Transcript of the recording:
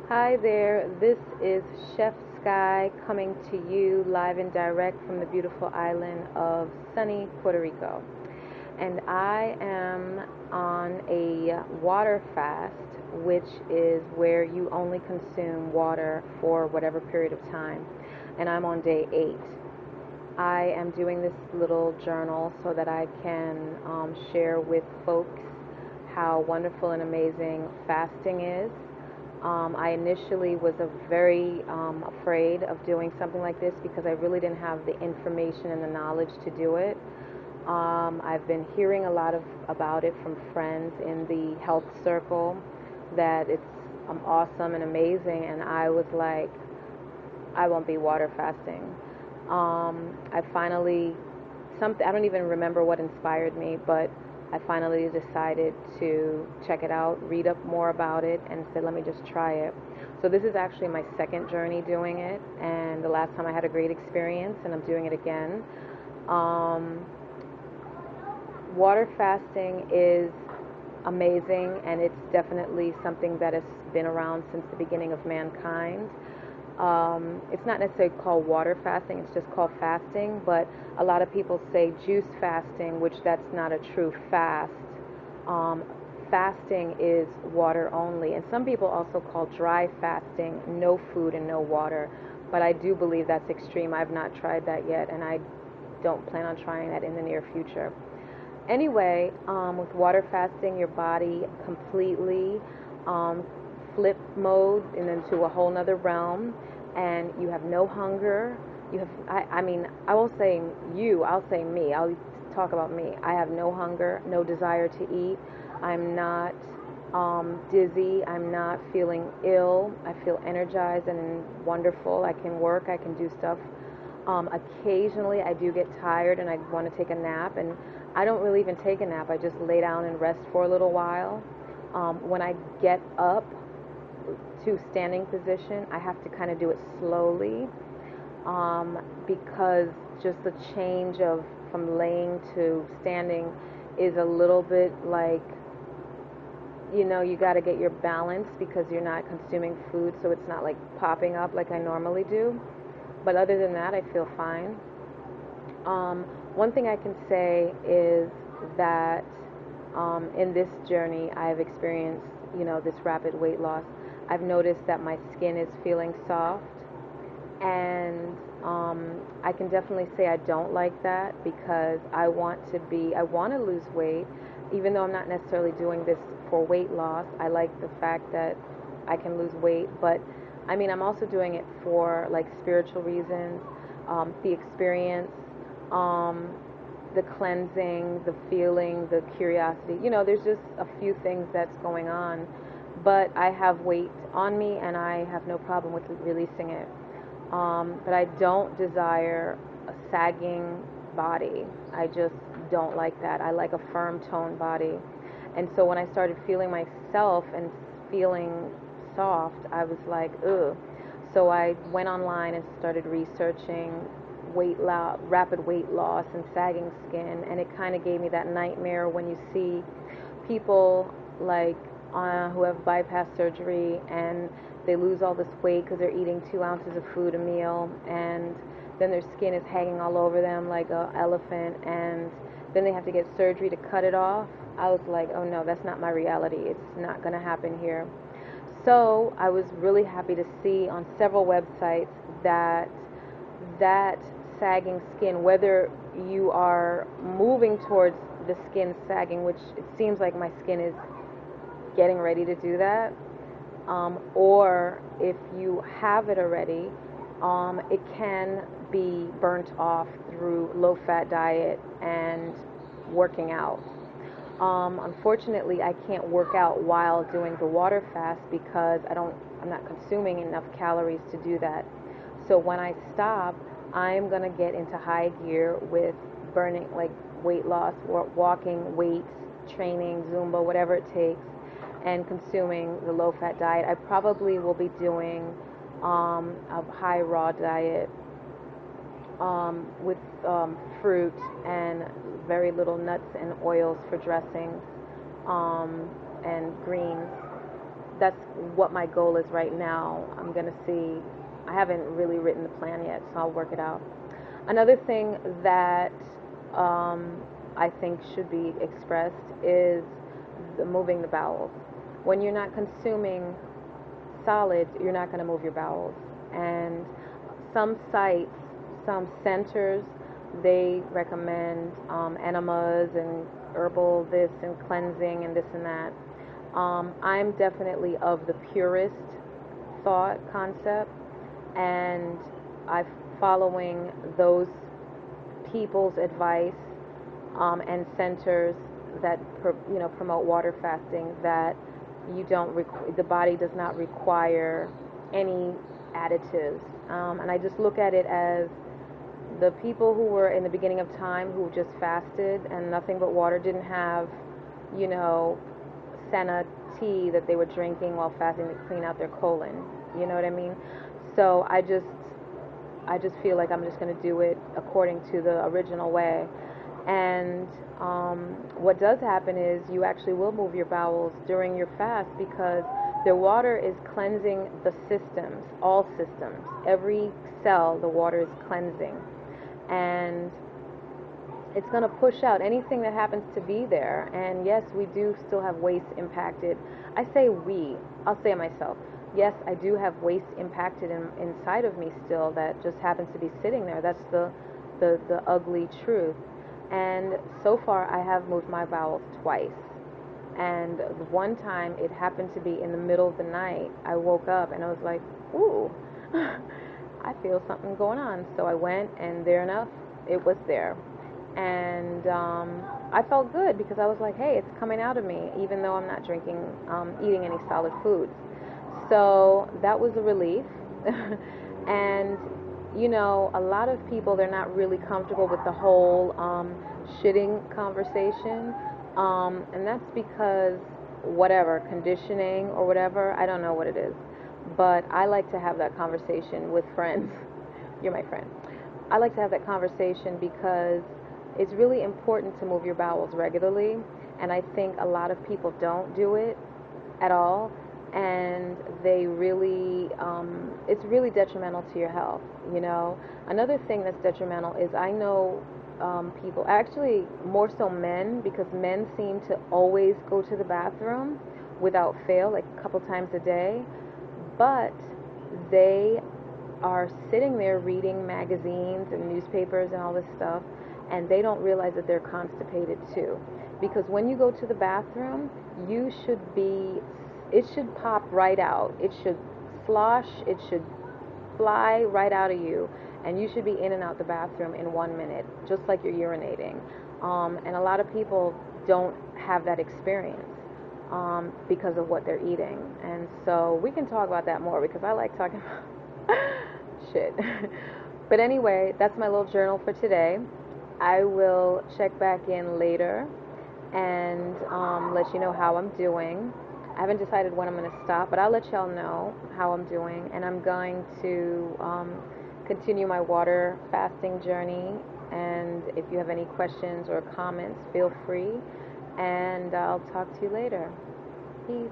Hi there, this is Chef Sky coming to you live and direct from the beautiful island of sunny Puerto Rico. And I am on a water fast, which is where you only consume water for whatever period of time. And I'm on day 8. I am doing this little journal so that I can share with folks how wonderful and amazing fasting is. I initially was very afraid of doing something like this because I really didn't have the information and the knowledge to do it. I've been hearing a lot about it from friends in the health circle that it's awesome and amazing, and I was like, I won't be water fasting. I finally, I don't even remember what inspired me, but I finally decided to check it out, read up more about it, and said, let me just try it. So this is actually my second journey doing it, and the last time I had a great experience, and I'm doing it again. Water fasting is amazing, and it's definitely something that has been around since the beginning of mankind. It's not necessarily called water fasting, it's just called fasting, but a lot of people say juice fasting, which that's not a true fast. Um, Fasting is water only, and some people also call dry fasting no food and no water, but I do believe that's extreme. I've not tried that yet, and I don't plan on trying that in the near future. Anyway, with water fasting, your body completely um, flip mode and into a whole nother realm, and you have no hunger. You have, I mean, I will say you, I'll say me, I'll talk about me. I have no hunger, no desire to eat. I'm not dizzy. I'm not feeling ill. I feel energized and wonderful. I can work. I can do stuff. Occasionally, I do get tired and I want to take a nap, and I don't really even take a nap. I just lay down and rest for a little while. When I get up to standing position, I have to kind of do it slowly because just the change of from laying to standing is a little bit like, you got to get your balance because you're not consuming food, so it's not like popping up like I normally do. But other than that, I feel fine. Um, One thing I can say is that in this journey, I've experienced, this rapid weight loss. I've noticed that my skin is feeling soft, and I can definitely say I don't like that because I want to lose weight, even though I'm not necessarily doing this for weight loss. I like the fact that I can lose weight, but I mean, I'm also doing it for like spiritual reasons, the experience, um, the cleansing, the feeling, the curiosity. There's just a few things that's going on, but I have weight on me and I have no problem with releasing it. But I don't desire a sagging body. I just don't like that. I like a firm toned body. And so when I started feeling myself and feeling soft, I was like, ugh. So I went online and started researching rapid weight loss and sagging skin, and it kind of gave me that nightmare when you see people like who have bypass surgery and they lose all this weight because they're eating 2 ounces of food a meal, and then their skin is hanging all over them like an elephant, and then they have to get surgery to cut it off. I was like, oh no, that's not my reality. It's not going to happen here. So I was really happy to see on several websites that sagging skin, whether you are moving towards the skin sagging, which it seems like my skin is getting ready to do that, or if you have it already, it can be burnt off through low-fat diet and working out. Unfortunately, I can't work out while doing the water fast because I'm not consuming enough calories to do that. So when I stop, I'm gonna get into high gear with burning, like weight loss, walking, weights, training, Zumba, whatever it takes, and consuming the low-fat diet. I probably will be doing a high raw diet with fruit and very little nuts and oils for dressings, and greens. that's what my goal is right now. I'm gonna see. I haven't really written the plan yet, so I'll work it out. Another thing that I think should be expressed is moving the bowels. When you're not consuming solids, you're not going to move your bowels. And some sites, some centers, they recommend enemas and herbal this and cleansing and this and that. I'm definitely of the purist thought concept, and I'm following those people's advice and centers that promote water fasting, that you don't the body does not require any additives, and I just look at it as the people who were in the beginning of time who just fasted and nothing but water, didn't have senna tea that they were drinking while fasting to clean out their colon. You know what I mean? So I just feel like I'm just going to do it according to the original way. And what does happen is you actually will move your bowels during your fast, because the water is cleansing the systems, all systems. Every cell, the water is cleansing. And it's going to push out anything that happens to be there. And yes, we do still have waste impacted. I say we, I'll say it myself. Yes, I do have waste impacted inside of me still that just happens to be sitting there. That's the ugly truth. And so far, I have moved my bowels twice. And one time, it happened to be in the middle of the night. I woke up and I was like, ooh, I feel something going on. So I went, and there enough, it was there. And I felt good, because I was like, hey, it's coming out of me, even though I'm not eating any solid foods. So that was a relief. And a lot of people, they're not really comfortable with the whole shitting conversation. And that's because whatever, conditioning or whatever, I don't know what it is. But I like to have that conversation with friends. You're my friend. I like to have that conversation because it's really important to move your bowels regularly. And I think a lot of people don't do it at all. And they really, it's really detrimental to your health, Another thing that's detrimental is, I know people, actually more so men, because men seem to always go to the bathroom without fail, like a couple times a day, but they are sitting there reading magazines and newspapers and all this stuff, and they don't realize that they're constipated too. Because when you go to the bathroom, it should pop right out. It should slosh, it should fly right out of you, and you should be in and out the bathroom in 1 minute, just like you're urinating. And a lot of people don't have that experience because of what they're eating. And so we can talk about that more, because I like talking about shit. But anyway, that's my little journal for today. I will check back in later and let you know how I'm doing. I haven't decided when I'm going to stop, but I'll let y'all know how I'm doing. And I'm going to continue my water fasting journey. And if you have any questions or comments, feel free. And I'll talk to you later. Peace.